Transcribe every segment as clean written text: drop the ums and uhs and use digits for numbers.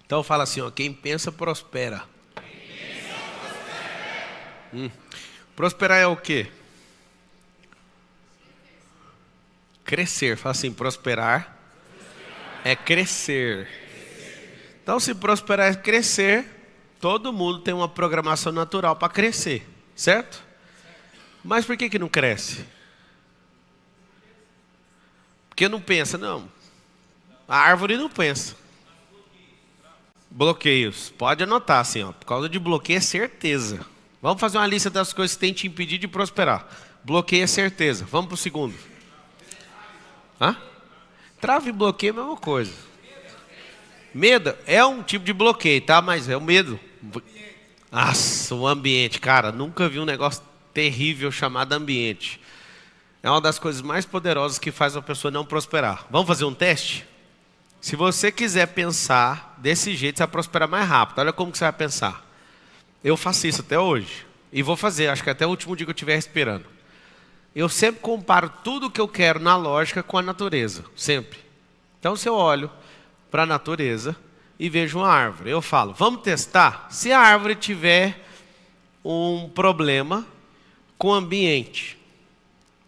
Então fala assim, ó, quem pensa prospera. Prosperar é o quê? Crescer. Fala assim, prosperar é crescer. Então se prosperar é crescer, todo mundo tem uma programação natural para crescer, certo? Mas por que não cresce? Porque não pensa, não. A árvore não pensa. Bloqueios. Pode anotar assim, ó. Por causa de bloqueio é certeza. Vamos fazer uma lista das coisas que tem te impedir de prosperar. Bloqueio é certeza. Vamos para o segundo. Hã? Trava e bloqueio é a mesma coisa. Medo é um tipo de bloqueio, tá? Mas é o medo. Nossa, o ambiente. Cara, nunca vi um negócio terrível chamado ambiente. É uma das coisas mais poderosas que faz uma pessoa não prosperar. Vamos fazer um teste? Se você quiser pensar desse jeito, você vai prosperar mais rápido. Olha como que você vai pensar. Eu faço isso até hoje. E vou fazer, acho que até o último dia que eu estiver respirando. Eu sempre comparo tudo que eu quero na lógica com a natureza. Sempre. Então, se eu olho para a natureza e vejo uma árvore, eu falo, vamos testar? Se a árvore tiver um problema com o ambiente.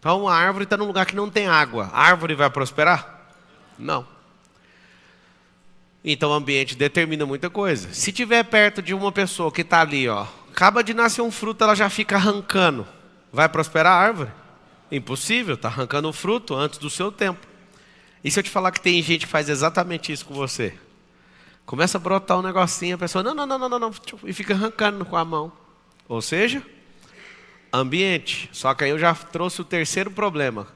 Então, a árvore está num lugar que não tem água. A árvore vai prosperar? Não. Então o ambiente determina muita coisa. Se tiver perto de uma pessoa que está ali, ó, acaba de nascer um fruto, ela já fica arrancando. Vai prosperar a árvore? Impossível, está arrancando um fruto antes do seu tempo. E se eu te falar que tem gente que faz exatamente isso com você? Começa a brotar um negocinho, a pessoa, não, e fica arrancando com a mão. Ou seja, ambiente. Só que aí eu já trouxe o terceiro problema.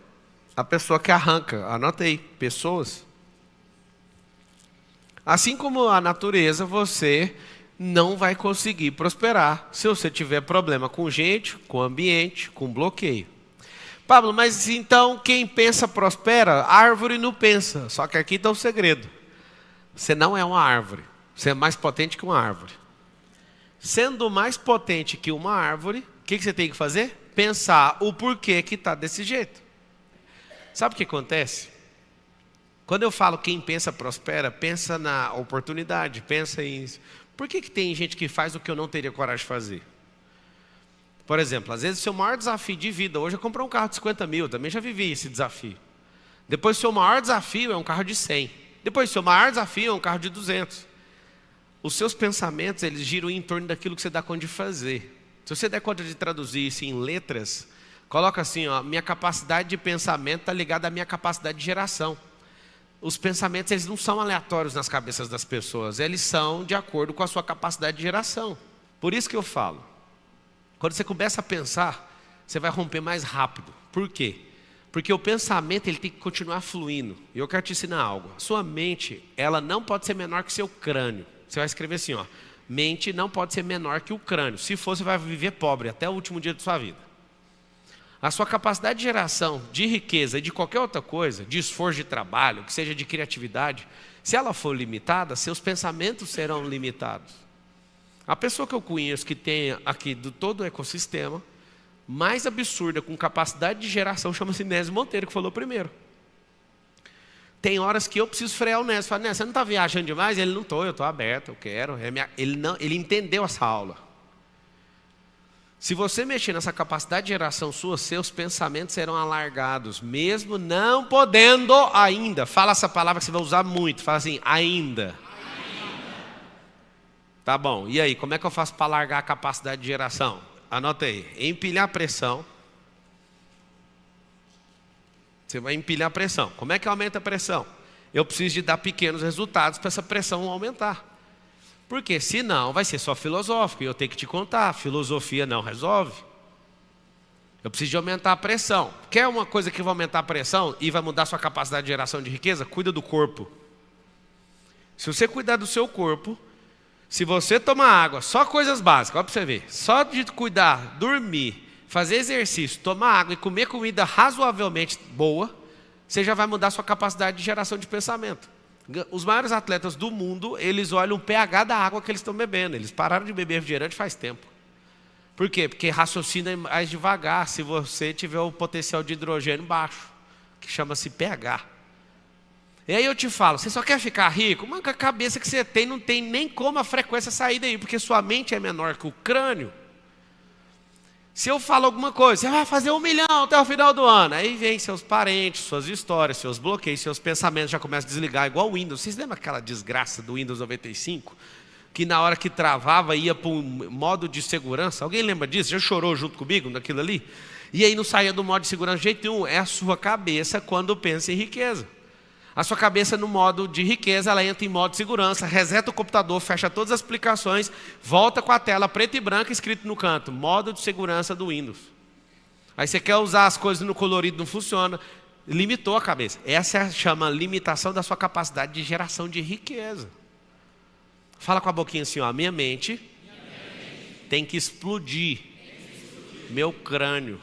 A pessoa que arranca, anota aí, pessoas. Assim como a natureza, você não vai conseguir prosperar se você tiver problema com gente, com ambiente, com bloqueio. Pablo, mas então quem pensa prospera? A árvore não pensa. Só que aqui está o segredo. Você não é uma árvore. Você é mais potente que uma árvore. Sendo mais potente que uma árvore, o que você tem que fazer? Pensar o porquê que está desse jeito. Sabe o que acontece? Quando eu falo quem pensa prospera, pensa na oportunidade, pensa em... Por que tem gente que faz o que eu não teria coragem de fazer? Por exemplo, às vezes o seu maior desafio de vida hoje é comprar um carro de 50 mil, também já vivi esse desafio. Depois o seu maior desafio é um carro de 100. Depois o seu maior desafio é um carro de 200. Os seus pensamentos, eles giram em torno daquilo que você dá conta de fazer. Se você der conta de traduzir isso em letras, coloca assim, ó, minha capacidade de pensamento está ligada à minha capacidade de geração. Os pensamentos, eles não são aleatórios nas cabeças das pessoas, eles são de acordo com a sua capacidade de geração. Por isso que eu falo, quando você começa a pensar, você vai romper mais rápido. Por quê? Porque o pensamento, ele tem que continuar fluindo. E eu quero te ensinar algo. A sua mente, ela não pode ser menor que seu crânio. Você vai escrever assim, ó, mente não pode ser menor que o crânio. Se for, você vai viver pobre até o último dia da sua vida. A sua capacidade de geração de riqueza e de qualquer outra coisa, de esforço de trabalho, que seja de criatividade, se ela for limitada, seus pensamentos serão limitados. A pessoa que eu conheço que tem aqui do todo o ecossistema, mais absurda, com capacidade de geração, chama-se Nésio Monteiro, que falou primeiro. Tem horas que eu preciso frear o Nésio. Fala, Nésio, você não está viajando demais? Ele, não estou, eu estou aberto, eu quero. Ele entendeu essa aula. Se você mexer nessa capacidade de geração sua, seus pensamentos serão alargados, mesmo não podendo ainda. Fala essa palavra que você vai usar muito. Fala assim, ainda. Tá bom, e aí, como é que eu faço para alargar a capacidade de geração? Anota aí, empilhar a pressão. Você vai empilhar a pressão. Como é que aumenta a pressão? Eu preciso de dar pequenos resultados para essa pressão aumentar. Porque senão vai ser só filosófico e eu tenho que te contar, filosofia não resolve. Eu preciso de aumentar a pressão. Quer uma coisa que vai aumentar a pressão e vai mudar a sua capacidade de geração de riqueza? Cuida do corpo. Se você cuidar do seu corpo, se você tomar água, só coisas básicas, olha para você ver. Só de cuidar, dormir, fazer exercício, tomar água e comer comida razoavelmente boa, você já vai mudar a sua capacidade de geração de pensamento. Os maiores atletas do mundo, eles olham o pH da água que eles estão bebendo. Eles pararam de beber refrigerante faz tempo. Por quê? Porque raciocina mais devagar se você tiver o potencial de hidrogênio baixo, que chama-se pH. E aí eu te falo, você só quer ficar rico? Mas com a cabeça que você tem, não tem nem como a frequência sair daí, porque sua mente é menor que o crânio. Se eu falo alguma coisa, você vai fazer 1 milhão até o final do ano. Aí vem seus parentes, suas histórias, seus bloqueios, seus pensamentos já começam a desligar, igual o Windows. Vocês lembram aquela desgraça do Windows 95? Que na hora que travava ia para um modo de segurança? Alguém lembra disso? Já chorou junto comigo naquilo ali? E aí não saía do modo de segurança de jeito nenhum. É a sua cabeça quando pensa em riqueza. A sua cabeça no modo de riqueza, ela entra em modo de segurança, reseta o computador, fecha todas as aplicações, volta com a tela preta e branca escrito no canto, modo de segurança do Windows. Aí você quer usar as coisas no colorido, não funciona, limitou a cabeça. Essa chama limitação da sua capacidade de geração de riqueza. Fala com a boquinha assim, ó, minha mente tem que explodir meu crânio.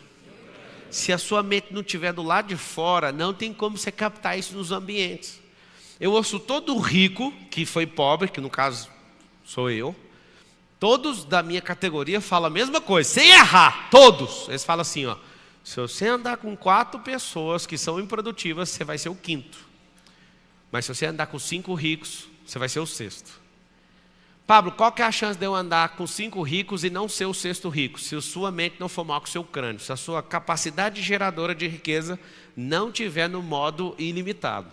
Se a sua mente não estiver do lado de fora, não tem como você captar isso nos ambientes. Eu ouço todo rico que foi pobre, que no caso sou eu, todos da minha categoria falam a mesma coisa, sem errar, todos. Eles falam assim, ó, se você andar com 4 pessoas que são improdutivas, você vai ser o 5º. Mas se você andar com 5 ricos, você vai ser o 6º. Pablo, qual que é a chance de eu andar com 5 ricos e não ser o 6º rico? Se a sua mente não for mal com o seu crânio, se a sua capacidade geradora de riqueza não estiver no modo ilimitado.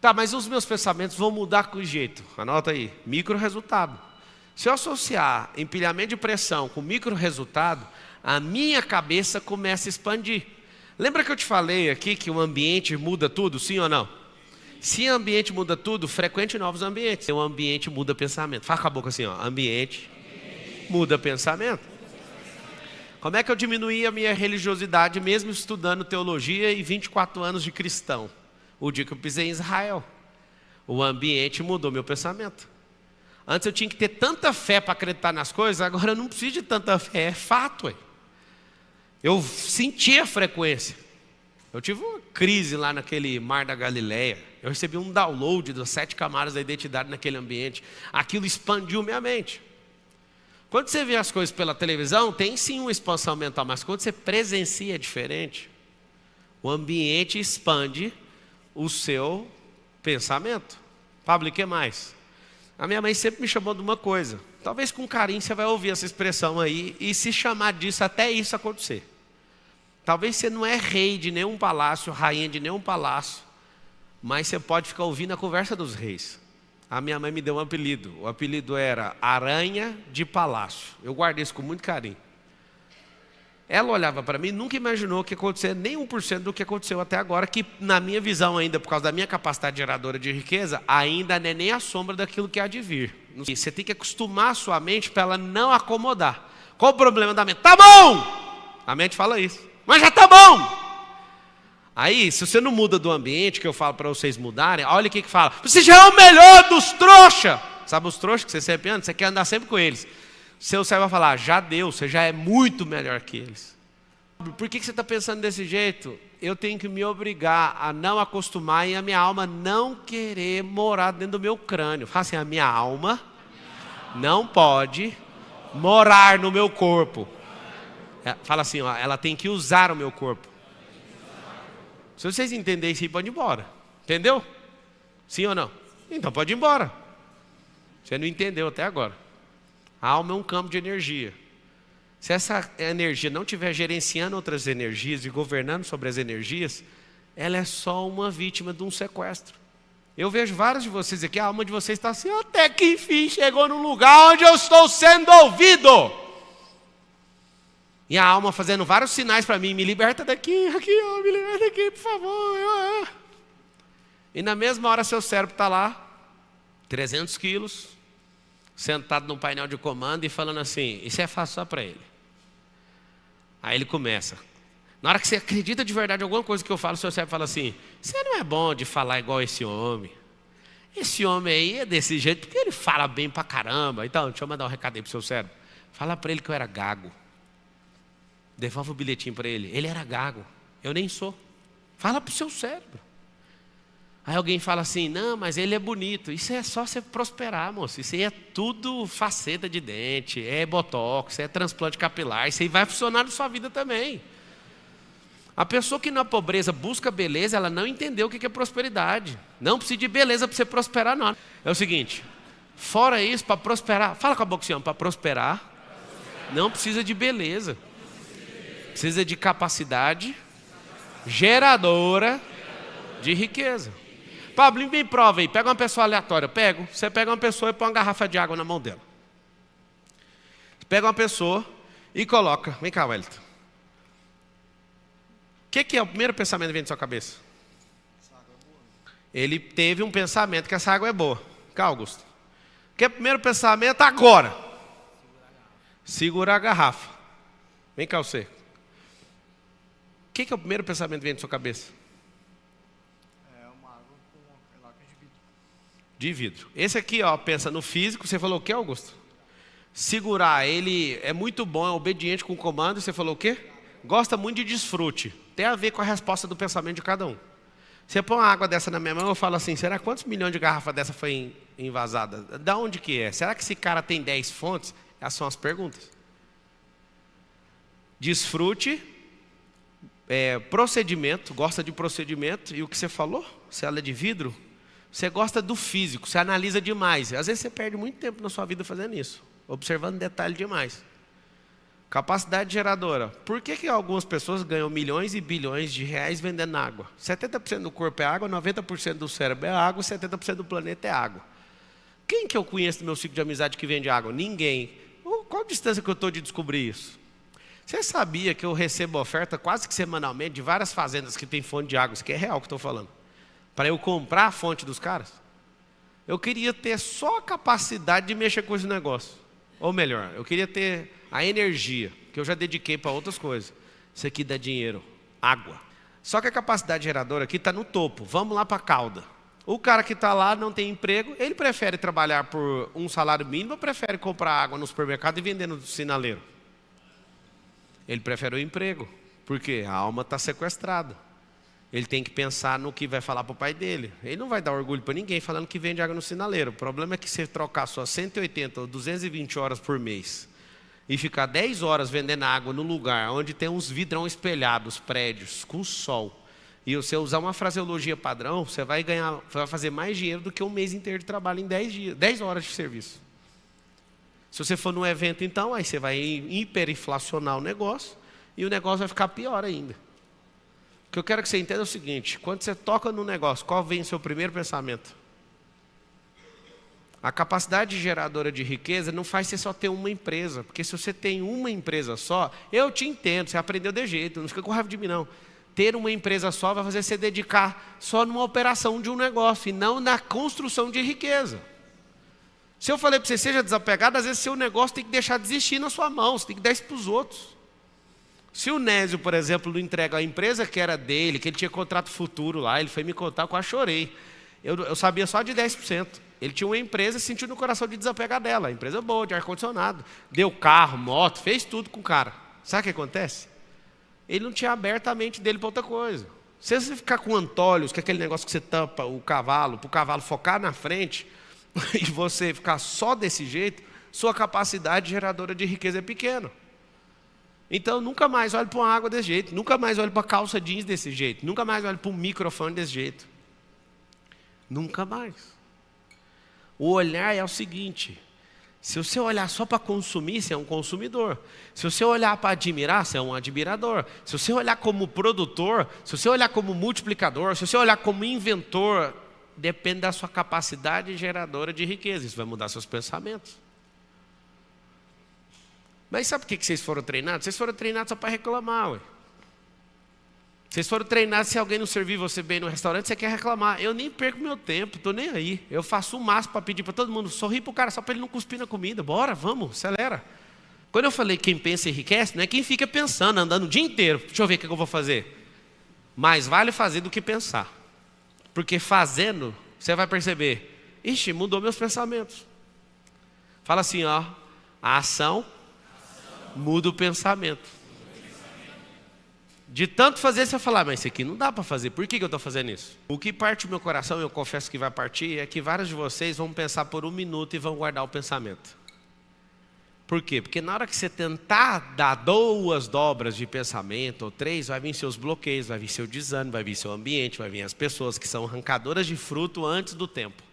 Tá, mas os meus pensamentos vão mudar com jeito. Anota aí, micro resultado. Se eu associar empilhamento de pressão com micro resultado, a minha cabeça começa a expandir. Lembra que eu te falei aqui que o ambiente muda tudo, sim ou não? Se o ambiente muda tudo, frequente novos ambientes. O ambiente muda pensamento. Fala com a boca assim, ó. Ambiente muda pensamento. Como é que eu diminuí a minha religiosidade, mesmo estudando teologia e 24 anos de cristão? O dia que eu pisei em Israel. O ambiente mudou meu pensamento. Antes eu tinha que ter tanta fé para acreditar nas coisas, agora eu não preciso de tanta fé, é fato. Eu senti a frequência. Eu tive uma crise lá naquele mar da Galileia. Eu recebi um download das 7 camadas da identidade naquele ambiente. Aquilo expandiu minha mente. Quando você vê as coisas pela televisão, tem sim uma expansão mental, mas quando você presencia é diferente. O ambiente expande o seu pensamento. Pablo, e o que mais? A minha mãe sempre me chamou de uma coisa. Talvez com carinho você vai ouvir essa expressão aí e se chamar disso até isso acontecer. Talvez você não é rei de nenhum palácio, rainha de nenhum palácio, mas você pode ficar ouvindo a conversa dos reis. A minha mãe me deu um apelido. O apelido era Aranha de Palácio. Eu guardei isso com muito carinho. Ela olhava para mim e nunca imaginou que ia acontecer nem 1% do que aconteceu até agora, que na minha visão ainda, por causa da minha capacidade geradora de riqueza, ainda não é nem a sombra daquilo que há de vir. Você tem que acostumar a sua mente para ela não acomodar. Qual o problema da mente? Tá bom! A mente fala isso. Mas já tá bom! Aí, se você não muda do ambiente, que eu falo para vocês mudarem, olha o que fala. Você já é o melhor dos trouxas. Sabe os trouxas que você sempre anda? Você quer andar sempre com eles. Seu cérebro vai falar, já deu, você já é muito melhor que eles. Por que você está pensando desse jeito? Eu tenho que me obrigar a não acostumar e a minha alma não querer morar dentro do meu crânio. Fala assim, a minha alma não pode morar no meu corpo. Fala assim, ó, ela tem que usar o meu corpo. Se vocês entenderem isso, pode ir embora. Entendeu? Sim ou não? Então pode ir embora. Você não entendeu até agora. A alma é um campo de energia. Se essa energia não estiver gerenciando outras energias e governando sobre as energias, ela é só uma vítima de um sequestro. Eu vejo vários de vocês aqui, a alma de vocês está assim, até que enfim chegou num lugar onde eu estou sendo ouvido. E a alma fazendo vários sinais para mim, me liberta daqui, aqui, ó, me liberta daqui, por favor. E na mesma hora seu cérebro está lá, 300 quilos, sentado num painel de comando e falando assim, isso é fácil só para ele. Aí ele começa. Na hora que você acredita de verdade em alguma coisa que eu falo, seu cérebro fala assim, você não é bom de falar igual esse homem. Esse homem aí é desse jeito, porque ele fala bem pra caramba. Então, deixa eu mandar um recado aí pro seu cérebro. Fala para ele que eu era gago. Devolve o bilhetinho para ele. Ele era gago, eu nem sou. Fala para o seu cérebro. Aí alguém fala assim, não, mas ele é bonito. Isso é só você prosperar, moço. Isso aí é tudo faceta de dente, é botox, é transplante capilar. Isso aí vai funcionar na sua vida também. A pessoa que na pobreza busca beleza, ela não entendeu o que é prosperidade. Não precisa de beleza para você prosperar, não. É o seguinte, fora isso, para prosperar, fala com a boca assim, para prosperar, não precisa de beleza. Precisa de capacidade geradora de riqueza. Pablo, me prova aí, pega uma pessoa aleatória. Pego, você pega uma pessoa e põe uma garrafa de água na mão dela. Pega uma pessoa e coloca, vem cá, Wellington. O que é o primeiro pensamento que vem na sua cabeça? Ele teve um pensamento que essa água é boa. Cá, Augusto. O que é o primeiro pensamento agora? Segurar a garrafa. Vem cá, você. O que é o primeiro pensamento que vem na sua cabeça? É uma água com lacre de vidro. De vidro. Esse aqui, ó, pensa no físico. Você falou o que, Augusto? Segurar. Ele é muito bom, é obediente com o comando. Você falou o quê? Gosta muito de desfrute. Tem a ver com a resposta do pensamento de cada um. Você põe uma água dessa na minha mão, eu falo assim, será quantos milhões de garrafas dessa foi invasada? Da onde que é? Será que esse cara tem 10 fontes? Essas são as perguntas. Desfrute, procedimento, gosta de procedimento. E o que você falou? Se ela é de vidro, você gosta do físico, você analisa demais. Às vezes você perde muito tempo na sua vida fazendo isso, observando detalhe demais. Capacidade geradora. Por que algumas pessoas ganham milhões e bilhões de reais vendendo água? 70% do corpo é água, 90% do cérebro é água, 70% do planeta é água. Quem que eu conheço no meu ciclo de amizade que vende água? Ninguém. Qual a distância que eu estou de descobrir isso? Você sabia que eu recebo oferta quase que semanalmente de várias fazendas que tem fonte de água? Isso aqui é real que eu estou falando. Para eu comprar a fonte dos caras? Eu queria ter só a capacidade de mexer com esse negócio. Ou melhor, eu queria ter a energia, que eu já dediquei para outras coisas. Isso aqui dá dinheiro, água. Só que a capacidade geradora aqui está no topo. Vamos lá para a cauda. O cara que está lá não tem emprego, ele prefere trabalhar por um salário mínimo ou prefere comprar água no supermercado e vender no sinaleiro? Ele prefere o emprego, porque a alma está sequestrada. Ele tem que pensar no que vai falar para o pai dele. Ele não vai dar orgulho para ninguém falando que vende água no sinaleiro. O problema é que se trocar só 180 ou 220 horas por mês e ficar 10 horas vendendo água no lugar onde tem uns vidrão espelhados, prédios, com sol, e você usar uma fraseologia padrão, você vai fazer mais dinheiro do que um mês inteiro de trabalho em 10 horas de serviço. Se você for num evento, então, aí você vai hiperinflacionar o negócio e o negócio vai ficar pior ainda. O que eu quero que você entenda é o seguinte: quando você toca no negócio, qual vem o seu primeiro pensamento? A capacidade geradora de riqueza não faz você só ter uma empresa, porque se você tem uma empresa só, eu te entendo, você aprendeu de jeito, não fica com raiva de mim não. Ter uma empresa só vai fazer você dedicar só numa operação de um negócio e não na construção de riqueza. Se eu falei para você, seja desapegado, às vezes seu negócio tem que deixar de existir na sua mão, você tem que dar isso para os outros. Se o Nésio, por exemplo, não entrega a empresa que era dele, que ele tinha contrato futuro lá, ele foi me contar, eu quase chorei. Eu sabia só de 10%. Ele tinha uma empresa e sentiu no coração de desapegar dela. Empresa boa, de ar-condicionado. Deu carro, moto, fez tudo com o cara. Sabe o que acontece? Ele não tinha aberto a mente dele para outra coisa. Se você ficar com antolhos, que é aquele negócio que você tampa o cavalo, para o cavalo focar na frente, e você ficar só desse jeito, sua capacidade geradora de riqueza é pequena. Então, nunca mais olhe para uma água desse jeito, nunca mais olhe para calça jeans desse jeito, nunca mais olhe para um microfone desse jeito. Nunca mais. O olhar é o seguinte: se você olhar só para consumir, você é um consumidor. Se você olhar para admirar, você é um admirador. Se você olhar como produtor, se você olhar como multiplicador, se você olhar como inventor, depende da sua capacidade geradora de riqueza. Isso vai mudar seus pensamentos. Mas sabe por que vocês foram treinados? Vocês foram treinados só para reclamar, ué. Vocês foram treinados, se alguém não servir você bem no restaurante, você quer reclamar. Eu nem perco meu tempo, estou nem aí. Eu faço o máximo para pedir para todo mundo, sorrir para o cara, só para ele não cuspir na comida. Bora, vamos, acelera. Quando eu falei quem pensa enriquece, não é quem fica pensando, andando o dia inteiro. Deixa eu ver o que eu vou fazer. Mais vale fazer do que pensar. Porque fazendo, você vai perceber, ixi, mudou meus pensamentos. Fala assim, ó, a ação muda o pensamento. De tanto fazer, você vai falar, mas isso aqui não dá para fazer, por que eu estou fazendo isso? O que parte do meu coração, eu confesso que vai partir, é que vários de vocês vão pensar por um minuto e vão guardar o pensamento. Por quê? Porque na hora que você tentar dar 2 dobras de pensamento, ou 3, vai vir seus bloqueios, vai vir seu desânimo, vai vir seu ambiente, vai vir as pessoas que são arrancadoras de fruto antes do tempo.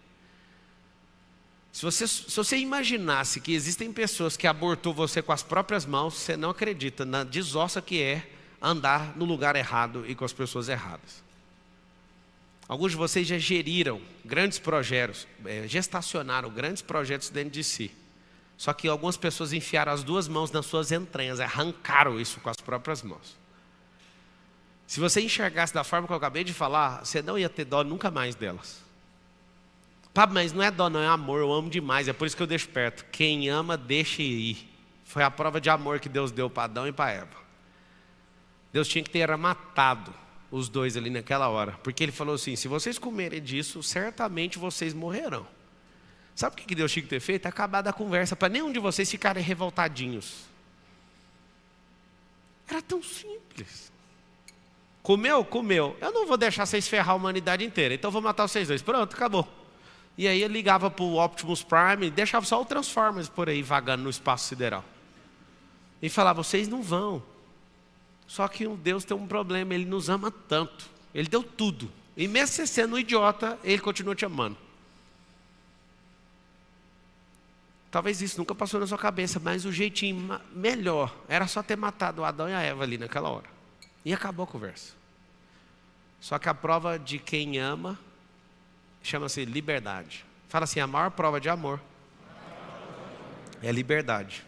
Se você imaginasse que existem pessoas que abortou você com as próprias mãos, você não acredita na desossa que é andar no lugar errado e com as pessoas erradas. Alguns de vocês já geriram grandes projetos, gestacionaram grandes projetos dentro de si. Só que algumas pessoas enfiaram as 2 mãos nas suas entranhas, arrancaram isso com as próprias mãos. Se você enxergasse da forma que eu acabei de falar, você não ia ter dó nunca mais delas. Pablo, mas não é dó, não, é amor, eu amo demais, é por isso que eu deixo perto. Quem ama, deixa ir. Foi a prova de amor que Deus deu para Adão e para Eva. Deus tinha que ter matado os 2 ali naquela hora, porque Ele falou assim, se vocês comerem disso, certamente vocês morrerão. Sabe o que Deus tinha que ter feito? Acabado a conversa, para nenhum de vocês ficarem revoltadinhos. Era tão simples. Comeu? Comeu. Eu não vou deixar vocês ferrar a humanidade inteira, então eu vou matar vocês 2. Pronto, acabou. E aí ele ligava para o Optimus Prime e deixava só o Transformers por aí vagando no espaço sideral. E falava, vocês não vão. Só que Deus tem um problema, Ele nos ama tanto. Ele deu tudo. E mesmo você sendo um idiota, Ele continua te amando. Talvez isso nunca passou na sua cabeça, mas o jeitinho melhor era só ter matado o Adão e a Eva ali naquela hora. E acabou a conversa. Só que a prova de quem ama chama-se liberdade. Fala assim, a maior prova de amor é liberdade.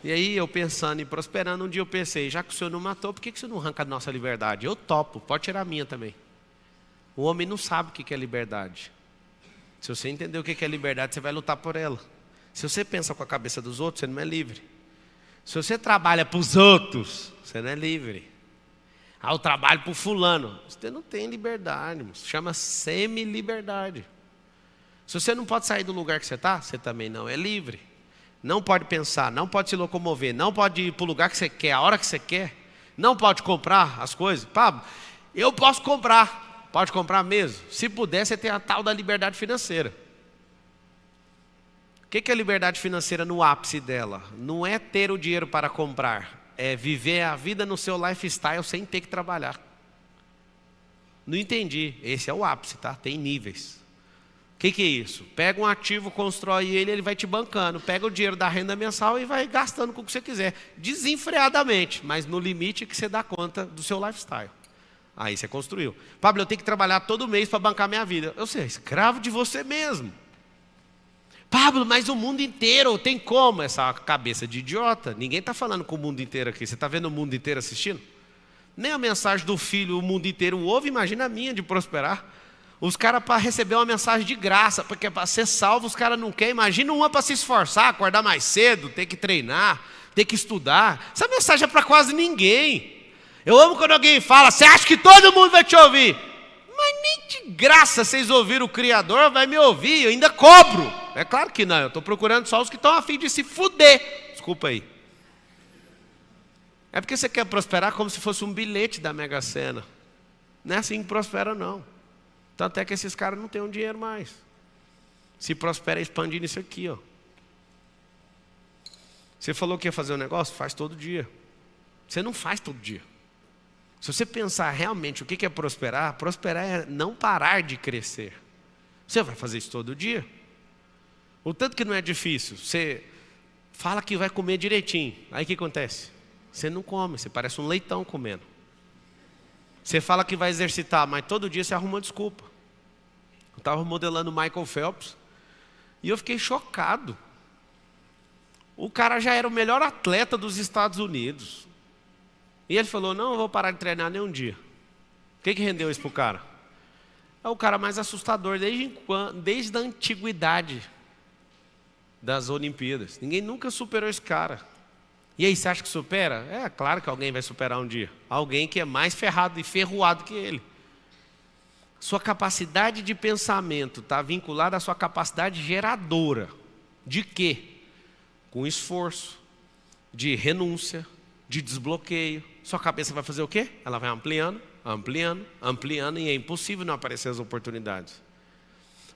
E aí eu pensando e prosperando, um dia eu pensei, já que o Senhor não matou, por que o Senhor não arranca a nossa liberdade? Eu topo, pode tirar a minha também. O homem não sabe o que é liberdade. Se você entender o que é liberdade, você vai lutar por ela. Se você pensa com a cabeça dos outros, você não é livre. Se você trabalha para os outros, você não é livre. Eu trabalho para o fulano. Você não tem liberdade, irmão. Chama semi-liberdade. Se você não pode sair do lugar que você está, você também não é livre. Não pode pensar, não pode se locomover, não pode ir para o lugar que você quer, a hora que você quer. Não pode comprar as coisas. Pablo, eu posso comprar. Pode comprar mesmo. Se puder, você tem a tal da liberdade financeira. O que é a liberdade financeira no ápice dela? Não é ter o dinheiro para comprar, é viver a vida no seu lifestyle sem ter que trabalhar. Não entendi, esse é o ápice, tá? Tem níveis. O que é isso? Pega um ativo, constrói ele, ele vai te bancando. Pega o dinheiro da renda mensal e vai gastando com o que você quiser. Desenfreadamente, mas no limite que você dá conta do seu lifestyle. Aí você construiu. Pablo, eu tenho que trabalhar todo mês para bancar minha vida. Eu sei, escravo de você mesmo. Pablo, mas o mundo inteiro tem como? Essa cabeça de idiota. Ninguém está falando com o mundo inteiro aqui. Você está vendo o mundo inteiro assistindo? Nem a mensagem do filho o mundo inteiro ouve, imagina a minha de prosperar. Os caras para receber uma mensagem de graça, porque para ser salvo os caras não querem. Imagina uma para se esforçar, acordar mais cedo, ter que treinar, ter que estudar. Essa mensagem é para quase ninguém. Eu amo quando alguém fala, você acha que todo mundo vai te ouvir? Mas nem de graça vocês ouviram o Criador, vai me ouvir, eu ainda cobro. É claro que não, eu estou procurando só os que estão a fim de se fuder. Desculpa aí. É porque você quer prosperar como se fosse um bilhete da Mega Sena. Não é assim que prospera, não. Tanto é que esses caras não têm um dinheiro mais. Se prospera expandindo isso aqui, ó. Você falou que ia fazer um negócio? Faz todo dia. Você não faz todo dia. Se você pensar realmente o que é prosperar, prosperar é não parar de crescer. Você vai fazer isso todo dia. O tanto que não é difícil. Você fala que vai comer direitinho. Aí o que acontece? Você não come, você parece um leitão comendo. Você fala que vai exercitar, mas todo dia você arruma uma desculpa. Eu estava modelando o Michael Phelps e eu fiquei chocado. O cara já era o melhor atleta dos Estados Unidos. E ele falou, não, eu vou parar de treinar nem um dia. O que rendeu isso para o cara? É o cara mais assustador desde a antiguidade das Olimpíadas. Ninguém nunca superou esse cara. E aí, você acha que supera? É claro que alguém vai superar um dia. Alguém que é mais ferrado e ferroado que ele. Sua capacidade de pensamento está vinculada à sua capacidade geradora. De quê? Com esforço, de renúncia, de desbloqueio. Sua cabeça vai fazer o quê? Ela vai ampliando, ampliando, ampliando, e é impossível não aparecer as oportunidades.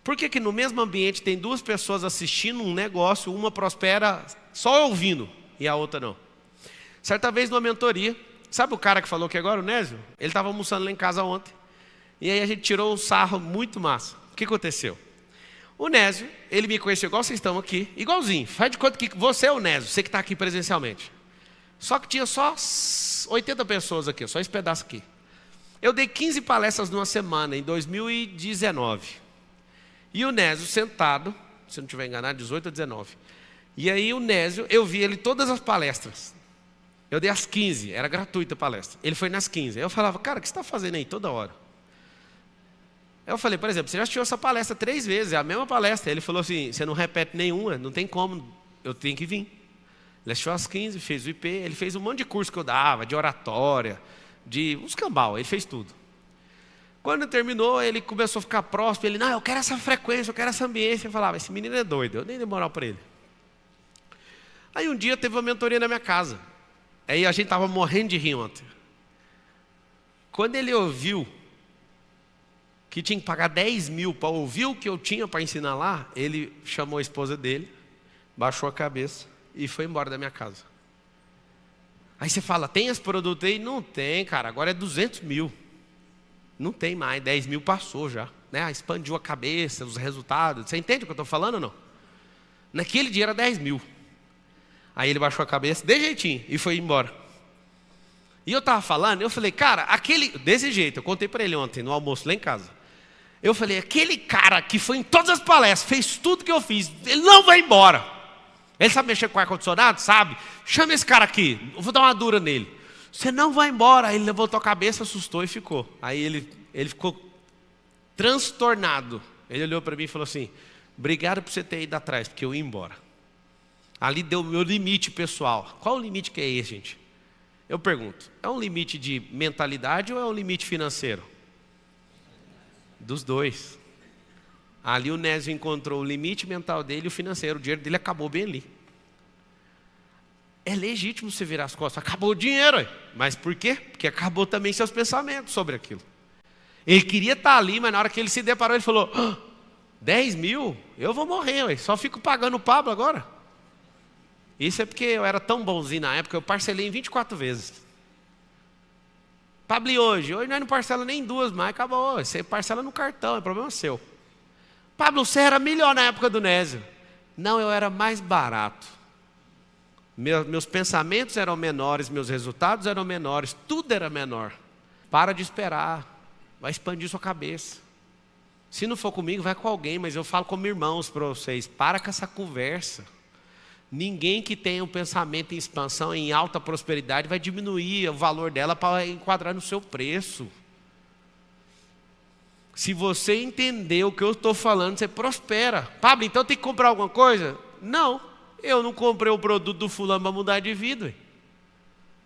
Por que que no mesmo ambiente tem duas pessoas assistindo um negócio, uma prospera só ouvindo e a outra não? Certa vez numa mentoria, sabe o cara que falou aqui agora, o Nésio? Ele estava almoçando lá em casa ontem. E aí a gente tirou um sarro muito massa. O que aconteceu? O Nésio, ele me conheceu igual vocês estão aqui, igualzinho. Faz de conta que você é o Nésio, você que está aqui presencialmente. Só que tinha só 80 pessoas aqui, só esse pedaço aqui. Eu dei 15 palestras numa semana, em 2019. E o Nésio sentado, se não estiver enganado, 18 ou 19. E aí o Nésio, eu vi ele todas as palestras. Eu dei as 15, era gratuita a palestra. Ele foi nas 15. Aí eu falava, cara, o que você está fazendo aí toda hora? Eu falei, por exemplo, você já assistiu essa palestra 3 vezes, é a mesma palestra. Ele falou assim, você não repete nenhuma, não tem como, eu tenho que vir. Ele assistiu as 15, fez o IP, ele fez um monte de curso que eu dava, de oratória, de uns cambal, ele fez tudo. Quando terminou, ele começou a ficar próximo, ele, não, eu quero essa frequência, eu quero essa ambiência. Eu falava, esse menino é doido, eu nem dei moral para ele. Aí um dia teve uma mentoria na minha casa. Aí a gente estava morrendo de rir ontem. Quando ele ouviu que tinha que pagar 10 mil para ouvir o que eu tinha para ensinar lá, ele chamou a esposa dele, baixou a cabeça e foi embora da minha casa. Aí você fala, tem esse produto aí? Não tem, cara, agora é 200 mil. Não tem mais, 10 mil passou já, né? Expandiu a cabeça, os resultados. Você entende o que eu estou falando ou não? Naquele dia era 10 mil. Aí ele baixou a cabeça, de jeitinho, e foi embora. E eu estava falando, eu falei, cara, desse jeito, eu contei para ele ontem, no almoço lá em casa. Eu falei, aquele cara que foi em todas as palestras, fez tudo que eu fiz, ele não vai embora. Ele sabe mexer com ar-condicionado? Sabe? Chama esse cara aqui, eu vou dar uma dura nele. Você não vai embora. Aí ele levantou a cabeça, assustou e ficou. Aí ele ficou transtornado. Ele olhou para mim e falou assim, obrigado por você ter ido atrás, porque eu ia embora. Ali deu o meu limite pessoal. Qual o limite que é esse, gente? Eu pergunto, é um limite de mentalidade ou é um limite financeiro? Dos dois. Ali o Nésio encontrou o limite mental dele e o financeiro. O dinheiro dele acabou bem ali. É legítimo você virar as costas. Acabou o dinheiro. Mas por quê? Porque acabou também seus pensamentos sobre aquilo. Ele queria estar ali, mas na hora que ele se deparou, ele falou, 10 mil? Eu vou morrer, ué. Só fico pagando o Pablo agora. Isso é porque eu era tão bonzinho na época, eu parcelei em 24 vezes. Pablo, e hoje? Hoje nós não parcela nem 2 mais, acabou. Você parcela no cartão, é problema seu. Pablo, você era melhor na época do Nésio. Não, eu era mais barato. Meus pensamentos eram menores, meus resultados eram menores, tudo era menor. Para de esperar, vai expandir sua cabeça. Se não for comigo, vai com alguém, mas eu falo como irmãos para vocês, para com essa conversa. Ninguém que tenha um pensamento em expansão, em alta prosperidade, vai diminuir o valor dela para enquadrar no seu preço. Se você entender o que eu estou falando, você prospera. Pablo, então tem que comprar alguma coisa? Não, eu não comprei o produto do fulano para mudar de vida.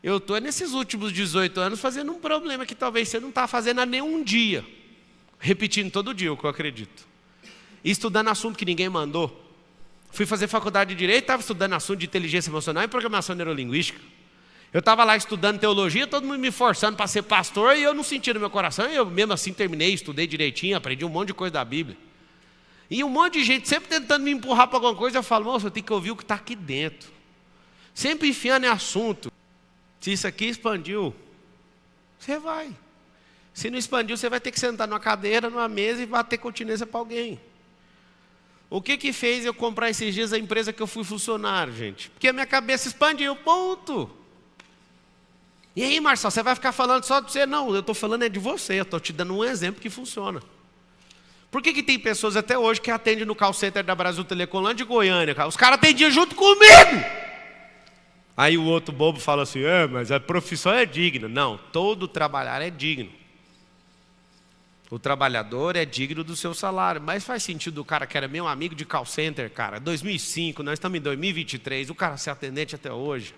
Eu estou nesses últimos 18 anos fazendo um problema que talvez você não está fazendo há nenhum dia. Repetindo todo dia o que eu acredito. E estudando assunto que ninguém mandou. Fui fazer faculdade de Direito, estava estudando assunto de inteligência emocional e programação neurolinguística. Eu estava lá estudando teologia, todo mundo me forçando para ser pastor, e eu não sentia no meu coração, e eu mesmo assim terminei, estudei direitinho, aprendi um monte de coisa da Bíblia. E um monte de gente sempre tentando me empurrar para alguma coisa, eu falo, moço, eu tenho que ouvir o que está aqui dentro. Sempre enfiando em assunto. Se isso aqui expandiu, você vai. Se não expandiu, você vai ter que sentar numa cadeira, numa mesa e bater continência para alguém. O que fez eu comprar esses dias a empresa que eu fui funcionário, gente? Porque a minha cabeça expandiu, ponto. E aí, Marcelo, você vai ficar falando só de você? Não, eu estou falando de você, eu estou te dando um exemplo que funciona. Por que tem pessoas até hoje que atendem no call center da Brasil Telecom lá de Goiânia? Os caras atendiam junto comigo. Aí o outro bobo fala assim, mas a profissão é digna. Não, todo trabalhar é digno. O trabalhador é digno do seu salário. Mas faz sentido o cara que era meu amigo de call center, cara, 2005, nós estamos em 2023, o cara ser atendente até hoje.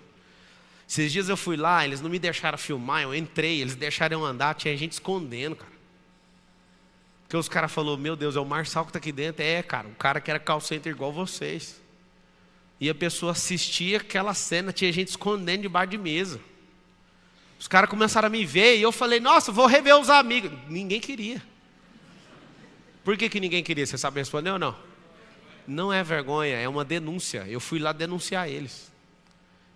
Esses dias eu fui lá, eles não me deixaram filmar, eu entrei, eles deixaram eu andar, tinha gente escondendo, cara. Porque os caras falaram, meu Deus, é o Marçal que está aqui dentro. É, cara, o cara que era call center igual vocês. E a pessoa assistia aquela cena, tinha gente escondendo debaixo de mesa. Os caras começaram a me ver e eu falei, nossa, vou rever os amigos. Ninguém queria. Por que ninguém queria? Você sabe responder ou não? Não é vergonha, é uma denúncia. Eu fui lá denunciar eles.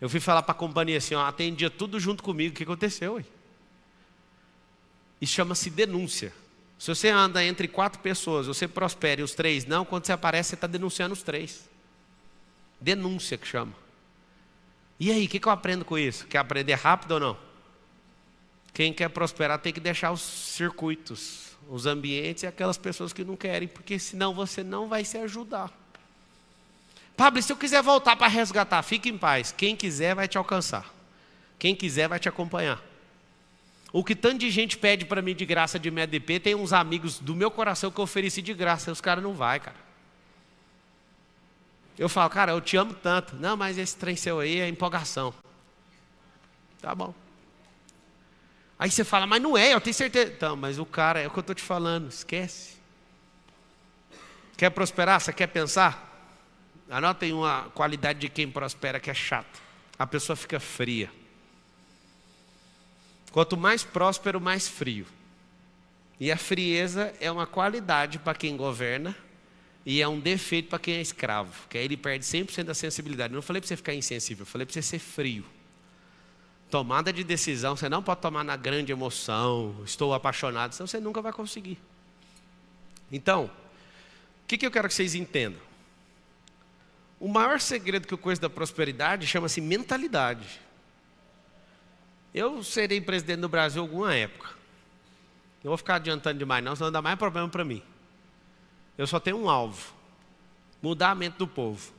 Eu fui falar para a companhia assim, ó, atendia tudo junto comigo. O que aconteceu? Ué? Isso chama-se denúncia. Se você anda entre 4 pessoas, você prospera e os 3 não, quando você aparece, você está denunciando os 3. Denúncia que chama. E aí, o que eu aprendo com isso? Quer aprender rápido ou não? Quem quer prosperar tem que deixar os circuitos, os ambientes e aquelas pessoas que não querem, porque senão você não vai se ajudar. Pablo, se eu quiser voltar para resgatar, fique em paz. Quem quiser vai te alcançar. Quem quiser vai te acompanhar. O que tanto de gente pede para mim de graça de MDP, tem uns amigos do meu coração que eu ofereci de graça, os caras não vão, cara. Eu falo, cara, eu te amo tanto. Não, mas esse trem seu aí é empolgação. Tá bom. Aí você fala, mas não é, eu tenho certeza. Então, mas o cara, é o que eu estou te falando, esquece. Quer prosperar? Você quer pensar? Anotem uma qualidade de quem prospera que é chato. A pessoa fica fria. Quanto mais próspero, mais frio. E a frieza é uma qualidade para quem governa e é um defeito para quem é escravo, que aí ele perde 100% da sensibilidade. Eu não falei para você ficar insensível, eu falei para você ser frio. Tomada de decisão, você não pode tomar na grande emoção, estou apaixonado, senão você nunca vai conseguir. Então, o que eu quero que vocês entendam? O maior segredo que eu conheço da prosperidade chama-se mentalidade. Eu serei presidente do Brasil alguma época. Não vou ficar adiantando demais não, senão dá mais problema para mim. Eu só tenho um alvo. Mudar a mente do povo.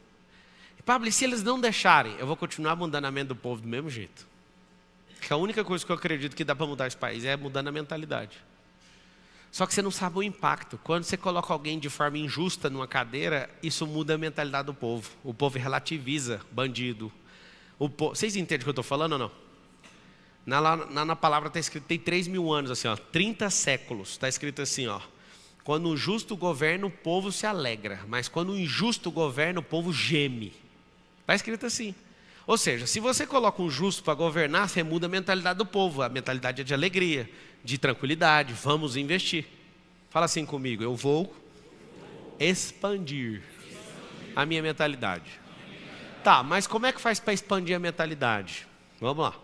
E, Pablo, e se eles não deixarem? Eu vou continuar mudando a mente do povo do mesmo jeito. Porque a única coisa que eu acredito que dá para mudar esse país é mudando a mentalidade. Só que você não sabe o impacto. Quando você coloca alguém de forma injusta numa cadeira, isso muda a mentalidade do povo. O povo relativiza bandido. Vocês entendem o que eu estou falando ou não? Na palavra está escrito, tem 3.000 anos, assim, ó, 30 séculos, está escrito assim, ó, quando o justo governa, o povo se alegra, mas quando o injusto governa, o povo geme. Está escrito assim. Ou seja, se você coloca um justo para governar, você muda a mentalidade do povo. A mentalidade é de alegria, de tranquilidade, vamos investir. Fala assim comigo, eu vou expandir a minha mentalidade. Tá, mas como é que faz para expandir a mentalidade? Vamos lá.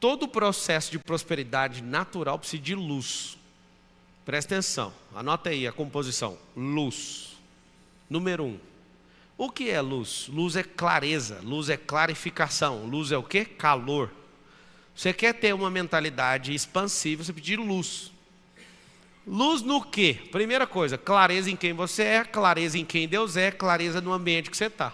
Todo o processo de prosperidade natural precisa de luz. Presta atenção, anota aí a composição. Luz. Número 1. O que é luz? Luz é clareza, luz é clarificação. Luz é o quê? Calor. Você quer ter uma mentalidade expansiva, você precisa de luz. Luz no quê? Primeira coisa, clareza em quem você é, clareza em quem Deus é, clareza no ambiente que você está.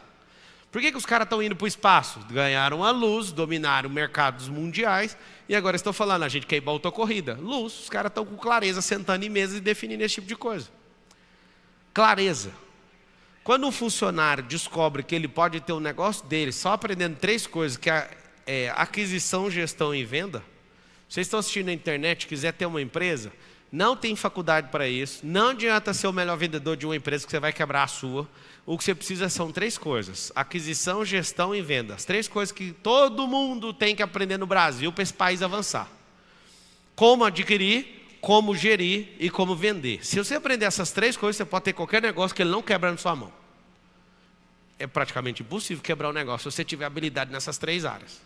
Por que os caras estão indo para o espaço? Ganharam a luz, dominaram mercados mundiais e agora estão falando, a gente quer ir para a autocorrida. Luz, os caras estão com clareza, sentando em mesas e definindo esse tipo de coisa. Clareza. Quando um funcionário descobre que ele pode ter um negócio dele só aprendendo 3 coisas, que é aquisição, gestão e venda. Vocês estão assistindo na internet, quiser ter uma empresa, não tem faculdade para isso, não adianta ser o melhor vendedor de uma empresa que você vai quebrar a sua. O que você precisa são 3 coisas: aquisição, gestão e venda. As 3 coisas que todo mundo tem que aprender no Brasil para esse país avançar. Como adquirir, como gerir e como vender. Se você aprender essas 3 coisas, você pode ter qualquer negócio que ele não quebra na sua mão. É praticamente impossível quebrar um negócio se você tiver habilidade nessas 3 áreas.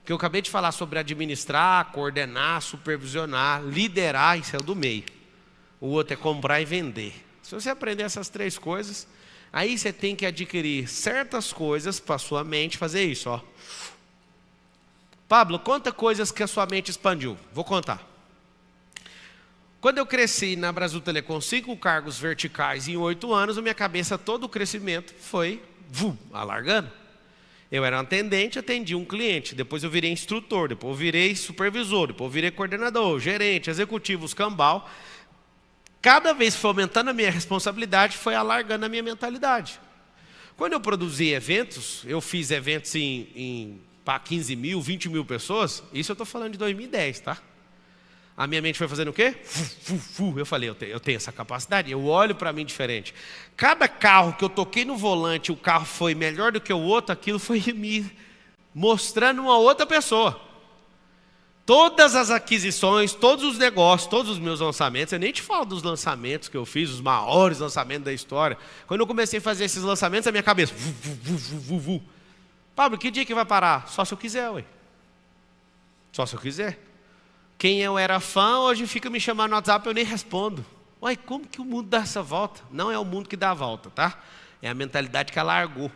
Que eu acabei de falar sobre administrar, coordenar, supervisionar, liderar, isso é o do meio. O outro é comprar e vender. Se você aprender essas 3 coisas, aí você tem que adquirir certas coisas para a sua mente fazer isso, ó. Pablo, conta coisas que a sua mente expandiu. Vou contar. Quando eu cresci na Brasil Telecom, 5 cargos verticais em 8 anos, a minha cabeça, todo o crescimento foi alargando. Eu era um atendente, atendi um cliente, depois eu virei instrutor, depois eu virei supervisor, depois eu virei coordenador, gerente, executivo, escambau. Cada vez que foi aumentando a minha responsabilidade, foi alargando a minha mentalidade. Quando eu produzi eventos, eu fiz eventos para 15 mil, 20 mil pessoas, isso eu estou falando de 2010, tá? A minha mente foi fazendo o quê? Eu falei, eu tenho essa capacidade, eu olho para mim diferente. Cada carro que eu toquei no volante, o carro foi melhor do que o outro, aquilo foi me mostrando uma outra pessoa. Todas as aquisições, todos os negócios, todos os meus lançamentos, eu nem te falo dos lançamentos que eu fiz, os maiores lançamentos da história. Quando eu comecei a fazer esses lançamentos, a minha cabeça... Pablo, que dia que vai parar? Só se eu quiser, ué. Só se eu quiser. Quem eu era fã, hoje fica me chamando no WhatsApp, eu nem respondo. Ué, como que o mundo dá essa volta? Não é o mundo que dá a volta, tá? É a mentalidade que ela largou.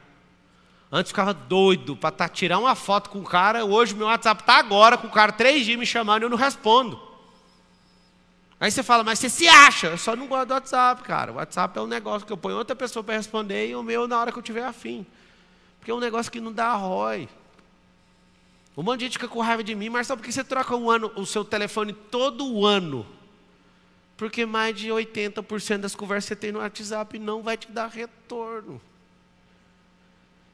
Antes ficava doido para tirar uma foto com o cara. Hoje o meu WhatsApp está agora com o cara 3 dias me chamando e eu não respondo. Aí você fala, mas você se acha? Eu só não gosto do WhatsApp, cara. O WhatsApp é um negócio que eu ponho outra pessoa para responder e o meu na hora que eu tiver afim. Porque é um negócio que não dá ROI. Um monte de gente fica com raiva de mim, mas sabe por que você troca o seu telefone todo ano? Porque mais de 80% das conversas que você tem no WhatsApp não vai te dar retorno.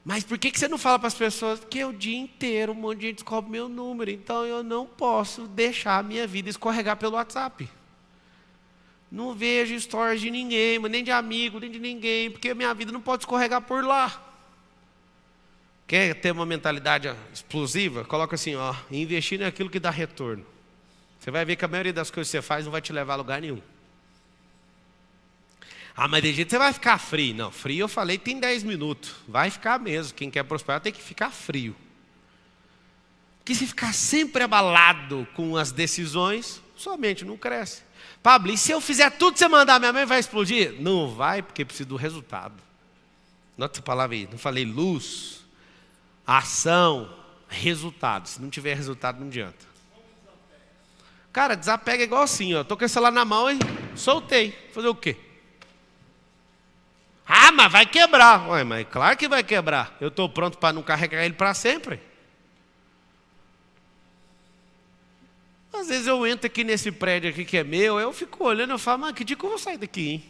Mas por que você não fala para as pessoas? Porque o dia inteiro um monte de gente descobre meu número, então eu não posso deixar a minha vida escorregar pelo WhatsApp. Não vejo stories de ninguém, nem de amigo, nem de ninguém, porque a minha vida não pode escorregar por lá. Quer ter uma mentalidade explosiva? Coloca assim, ó, investir naquilo que dá retorno. Você vai ver que a maioria das coisas que você faz não vai te levar a lugar nenhum. Ah, mas de jeito você vai ficar frio. Não, frio eu falei tem 10 minutos. Vai ficar mesmo. Quem quer prosperar tem que ficar frio. Porque se ficar sempre abalado com as decisões, sua mente não cresce. Pablo, e se eu fizer tudo que você mandar, minha mãe vai explodir? Não vai, porque precisa do resultado. Nota essa palavra aí. Não falei luz, ação, resultado. Se não tiver resultado, não adianta. Cara, desapega igual assim, ó. Tô com esse celular na mão e soltei. Fazer o quê? Ah, mas vai quebrar. Ué, mas claro que vai quebrar. Eu estou pronto para não carregar ele para sempre. Às vezes eu entro aqui nesse prédio aqui que é meu, eu fico olhando e falo, mas que dia que eu vou sair daqui, hein?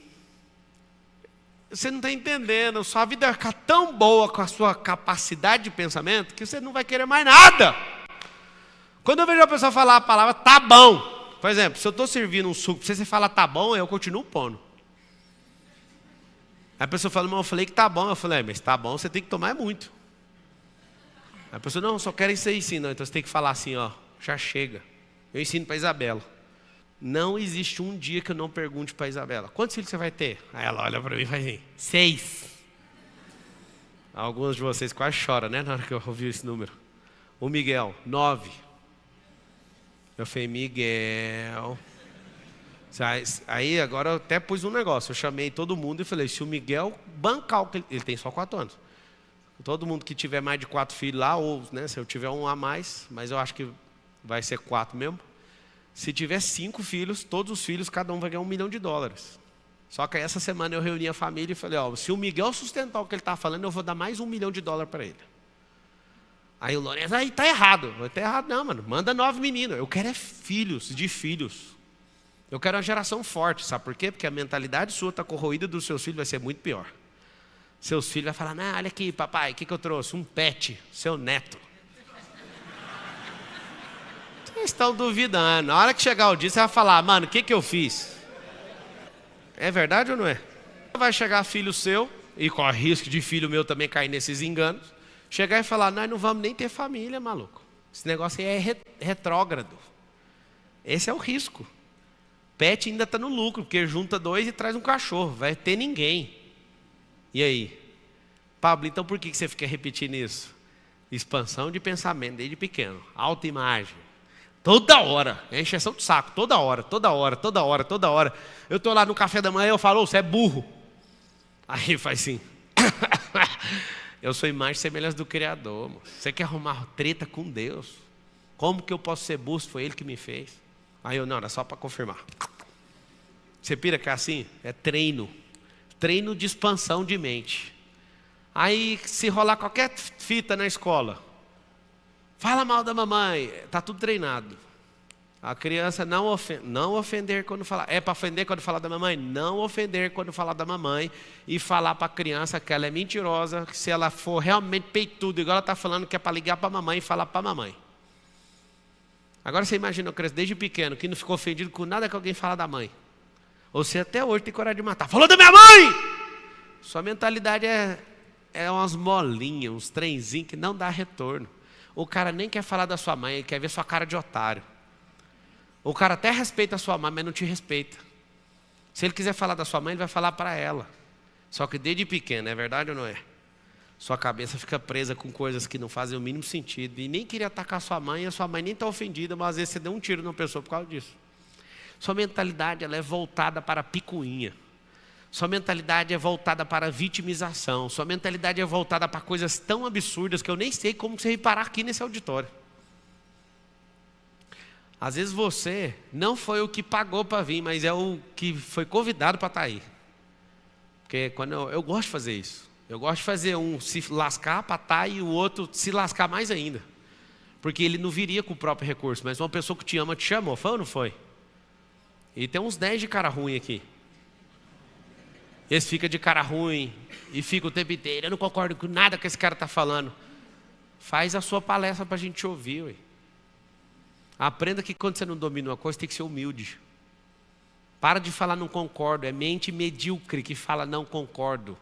Você não está entendendo. Sua vida vai ficar tão boa com a sua capacidade de pensamento que você não vai querer mais nada. Quando eu vejo a pessoa falar a palavra tá bom, por exemplo, se eu estou servindo um suco, se você fala tá bom, eu continuo pondo. Aí a pessoa fala, mas eu falei que tá bom. Eu falei, mas tá bom, você tem que tomar muito. Aí a pessoa, não, só quero isso aí sim. Não, então você tem que falar assim, ó, já chega. Eu ensino para Isabela. Não existe um dia que eu não pergunte para Isabela, quantos filhos você vai ter? Aí ela olha para mim e faz assim, 6. Alguns de vocês quase choram, né, na hora que eu ouvi esse número. O Miguel, 9. Eu falei, Miguel... Aí agora eu até pus um negócio, eu chamei todo mundo e falei, se o Miguel bancar, ele tem só 4 anos. Todo mundo que tiver mais de 4 filhos lá, ou né, se eu tiver um a mais, mas eu acho que vai ser 4 mesmo. Se tiver 5 filhos, todos os filhos, cada um vai ganhar $1 milhão. Só que aí essa semana eu reuni a família e falei, ó, se o Miguel sustentar o que ele está falando, eu vou dar mais $1 milhão para ele. Aí o Lourenço, aí tá errado. Não tá errado não, mano, manda 9 meninos. Eu quero é filhos de filhos. Eu quero uma geração forte, sabe por quê? Porque a mentalidade sua está corroída dos seus filhos, vai ser muito pior. Seus filhos vão falar, não, olha aqui, papai, o que eu trouxe? Um pet, seu neto. Vocês estão duvidando. Na hora que chegar o dia, você vai falar, mano, o que eu fiz? É verdade ou não é? Vai chegar filho seu, e corre risco de filho meu também cair nesses enganos, chegar e falar, nós não vamos nem ter família, maluco. Esse negócio aí é retrógrado. Esse é o risco. Pet ainda está no lucro, porque junta 2 e traz um cachorro. Vai ter ninguém. E aí? Pablo, então por que você fica repetindo isso? Expansão de pensamento desde pequeno. Autoimagem. Toda hora. É encheção de saco. Toda hora. Eu estou lá no café da manhã e eu falo, você é burro. Aí faz assim. Eu sou imagem e semelhança do Criador. Moço. Você quer arrumar treta com Deus? Como que eu posso ser burro se foi Ele que me fez? Aí eu, não, era só para confirmar. Você pira que é assim? É treino. Treino de expansão de mente. Aí, se rolar qualquer fita na escola, fala mal da mamãe, está tudo treinado. A criança não ofender quando falar. É para ofender quando falar da mamãe? Não ofender quando falar da mamãe. E falar para a criança que ela é mentirosa, que se ela for realmente peituda, igual ela está falando, que é para ligar para a mamãe e falar para a mamãe. Agora você imagina uma criança desde pequeno que não ficou ofendido com nada que alguém fala da mãe. Você até hoje tem coragem de matar. Falou da minha mãe! Sua mentalidade é umas molinhas, uns trenzinhos que não dá retorno. O cara nem quer falar da sua mãe, ele quer ver sua cara de otário. O cara até respeita a sua mãe, mas não te respeita. Se ele quiser falar da sua mãe, ele vai falar para ela. Só que desde pequeno, é verdade ou não é? Sua cabeça fica presa com coisas que não fazem o mínimo sentido. E nem queria atacar sua mãe, e a sua mãe nem está ofendida, mas às vezes você deu um tiro numa pessoa por causa disso. Sua mentalidade ela é voltada para a picuinha. Sua mentalidade é voltada para a vitimização. Sua mentalidade é voltada para coisas tão absurdas que eu nem sei como você reparar aqui nesse auditório. Às vezes você não foi o que pagou para vir, mas é o que foi convidado para estar aí. Porque quando eu gosto de fazer isso. Eu gosto de fazer um se lascar para estar e o outro se lascar mais ainda. Porque ele não viria com o próprio recurso, mas uma pessoa que te ama te chamou, foi ou não foi? E tem uns 10 de cara ruim aqui. Esse fica de cara ruim e fica o tempo inteiro. Eu não concordo com nada que esse cara está falando. Faz a sua palestra para a gente ouvir. Ué. Aprenda que quando você não domina uma coisa, tem que ser humilde. Para de falar não concordo. É mente medíocre que fala não concordo.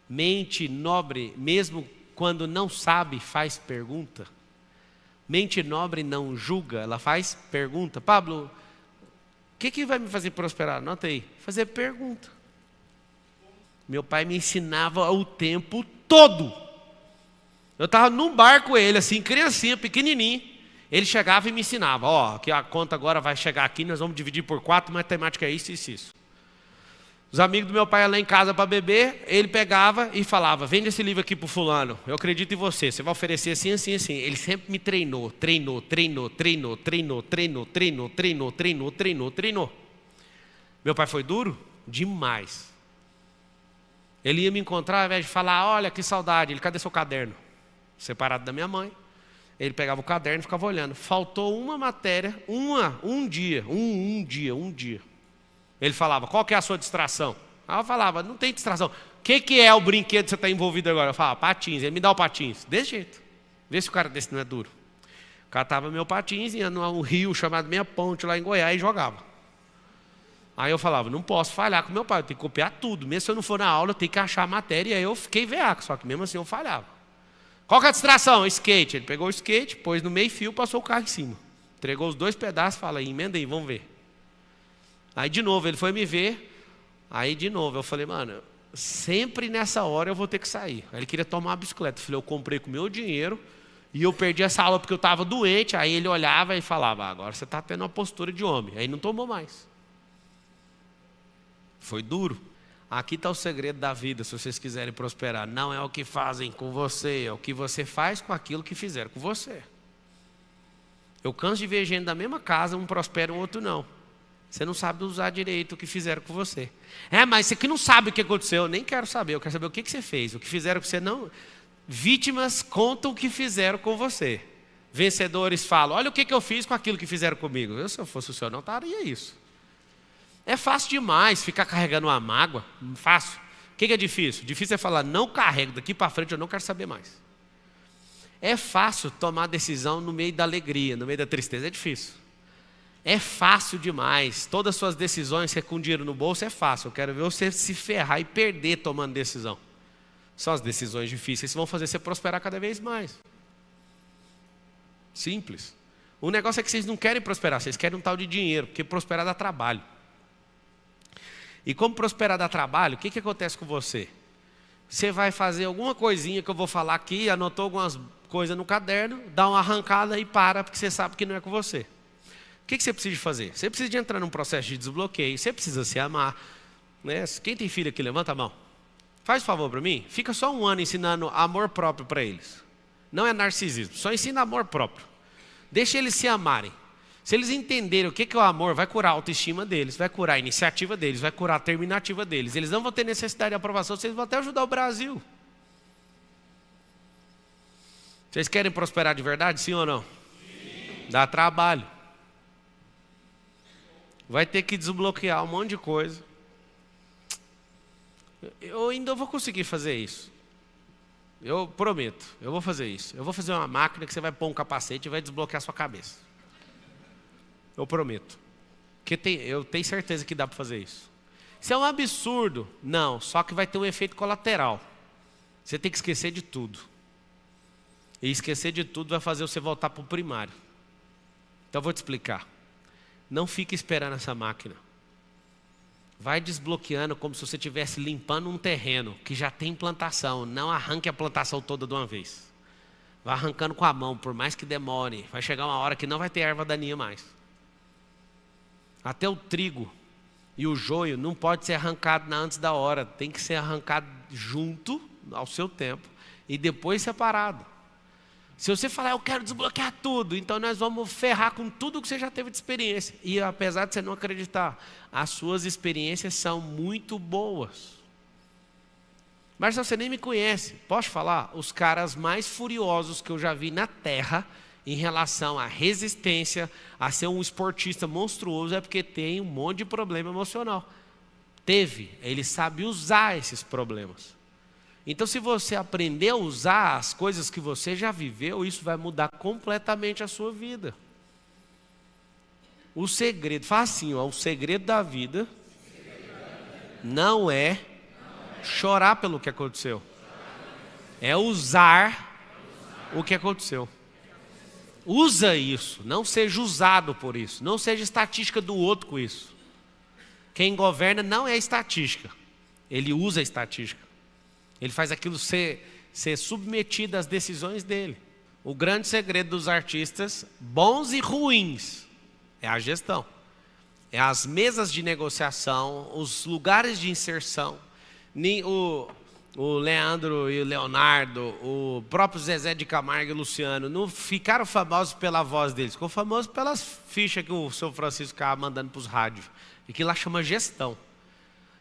Mente nobre, mesmo quando não sabe, faz pergunta. Mente nobre não julga, ela faz pergunta. Pablo, o que vai me fazer prosperar? Anota aí. Fazer pergunta. Meu pai me ensinava o tempo todo. Eu estava num bar com ele, assim, criancinha, pequenininho. Ele chegava e me ensinava. Ó, que a conta agora vai chegar aqui, nós vamos dividir por 4, matemática é isso, isso, isso. Os amigos do meu pai iam lá em casa para beber, ele pegava e falava, vende esse livro aqui para o fulano, eu acredito em você, você vai oferecer assim, assim, assim. Ele sempre me treinou. Meu pai foi duro? Demais. Ele ia me encontrar, ao invés de falar, olha que saudade, ele, cadê seu caderno? Separado da minha mãe. Ele pegava o caderno e ficava olhando. Faltou uma matéria, um dia. Ele falava, qual que é a sua distração? Aí eu falava, não tem distração. O que é o brinquedo que você está envolvido agora? Eu falava, patins. Ele me dá o patins. Desse jeito. Vê se o cara desse não é duro. Catava meu patins, ia num rio chamado Meia Ponte, lá em Goiás, e jogava. Aí eu falava, não posso falhar com meu pai, eu tenho que copiar tudo. Mesmo se eu não for na aula, eu tenho que achar a matéria. E aí eu fiquei veaco, só que mesmo assim eu falhava. Qual que é a distração? Skate. Ele pegou o skate, pôs no meio fio, passou o carro em cima. Entregou os 2 pedaços, fala aí, emenda aí, vamos ver. Aí de novo ele foi me ver, aí de novo eu falei, mano, sempre nessa hora eu vou ter que sair. Aí ele queria tomar uma bicicleta, eu falei, eu comprei com o meu dinheiro e eu perdi essa aula porque eu estava doente. Aí ele olhava e falava, agora você está tendo uma postura de homem. Aí não tomou mais. Foi duro. Aqui está o segredo da vida, se vocês quiserem prosperar. Não é o que fazem com você, é o que você faz com aquilo que fizeram com você. Eu canso de ver gente da mesma casa, um prospera, o outro não. Você não sabe usar direito o que fizeram com você. Mas você que não sabe o que aconteceu, eu nem quero saber. Eu quero saber o que você fez. O que fizeram com você não... Vítimas contam o que fizeram com você. Vencedores falam, olha o que eu fiz com aquilo que fizeram comigo. Eu, se eu fosse o senhor, não estaria isso. É fácil demais ficar carregando uma mágoa. Fácil. O que é difícil? Difícil é falar, não carrego, daqui para frente eu não quero saber mais. É fácil tomar decisão no meio da alegria, no meio da tristeza. É difícil. É fácil demais. Todas as suas decisões, você com dinheiro no bolso, é fácil. Eu quero ver você se ferrar e perder tomando decisão. São as decisões difíceis que vão fazer você prosperar cada vez mais. Simples. O negócio é que vocês não querem prosperar, vocês querem um tal de dinheiro, porque prosperar dá trabalho. E como prosperar dá trabalho, o que acontece com você? Você vai fazer alguma coisinha que eu vou falar aqui, anotou algumas coisas no caderno, dá uma arrancada e para, porque você sabe que não é com você. O que você precisa fazer? Você precisa de entrar num processo de desbloqueio, você precisa se amar. Né? Quem tem filho aqui, levanta a mão. Faz um favor para mim, fica só um ano ensinando amor próprio para eles. Não é narcisismo, só ensina amor próprio. Deixa eles se amarem. Se eles entenderem o que é o amor, vai curar a autoestima deles, vai curar a iniciativa deles, vai curar a terminativa deles. Eles não vão ter necessidade de aprovação, vocês vão até ajudar o Brasil. Vocês querem prosperar de verdade, sim ou não? Sim. Dá trabalho. Vai ter que desbloquear um monte de coisa. Eu ainda vou conseguir fazer isso. Eu prometo, eu vou fazer isso. Eu vou fazer uma máquina que você vai pôr um capacete e vai desbloquear a sua cabeça. Eu prometo. Eu tenho certeza que dá para fazer isso. Isso é um absurdo? Não, só que vai ter um efeito colateral. Você tem que esquecer de tudo. E esquecer de tudo vai fazer você voltar para o primário. Então eu vou te explicar. não fique esperando essa máquina. Vai desbloqueando como se você estivesse limpando um terreno que já tem plantação. Não arranque a plantação toda de uma vez. Vai arrancando com a mão, por mais que demore. Vai chegar uma hora que não vai ter erva daninha mais. Até o trigo e o joio não pode ser arrancado antes da hora. Tem que ser arrancado junto ao seu tempo e depois separado. Se você falar, eu quero desbloquear tudo, então nós vamos ferrar com tudo que você já teve de experiência. E apesar de você não acreditar, as suas experiências são muito boas. Mas você nem me conhece, posso falar? Os caras mais furiosos que eu já vi na Terra em relação à resistência, a ser um esportista monstruoso, é porque tem um monte de problema emocional. Ele sabe usar esses problemas. Então, se você aprender a usar as coisas que você já viveu, isso vai mudar completamente a sua vida. O segredo, fala assim, o segredo da vida não é chorar pelo que aconteceu. É usar o que aconteceu. Usa isso, não seja usado por isso. Não seja estatística do outro com isso. Quem governa não é estatística. Ele usa a estatística. Ele faz aquilo ser submetido às decisões dele. O grande segredo dos artistas, bons e ruins, é a gestão. É as mesas de negociação, os lugares de inserção. O Leandro e o Leonardo, o próprio Zezé de Camargo e Luciano, não ficaram famosos pela voz deles, ficou famosos pelas fichas que o seu Francisco ficava mandando para os rádios. E que lá chama gestão.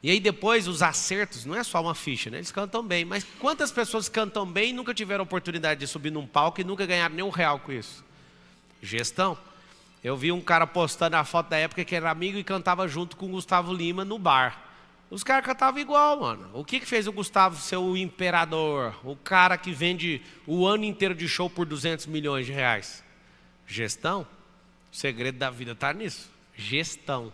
E aí depois os acertos, não é só uma ficha, né? Eles cantam bem, mas quantas pessoas cantam bem e nunca tiveram oportunidade de subir num palco e nunca ganharam nem R$1 com isso? Gestão. Eu vi um cara postando a foto da época que era amigo e cantava junto com o Gustavo Lima no bar. Os caras cantavam igual, mano. O que fez o Gustavo ser o imperador? O cara que vende o ano inteiro de show por R$200 milhões. Gestão. O segredo da vida está nisso. Gestão.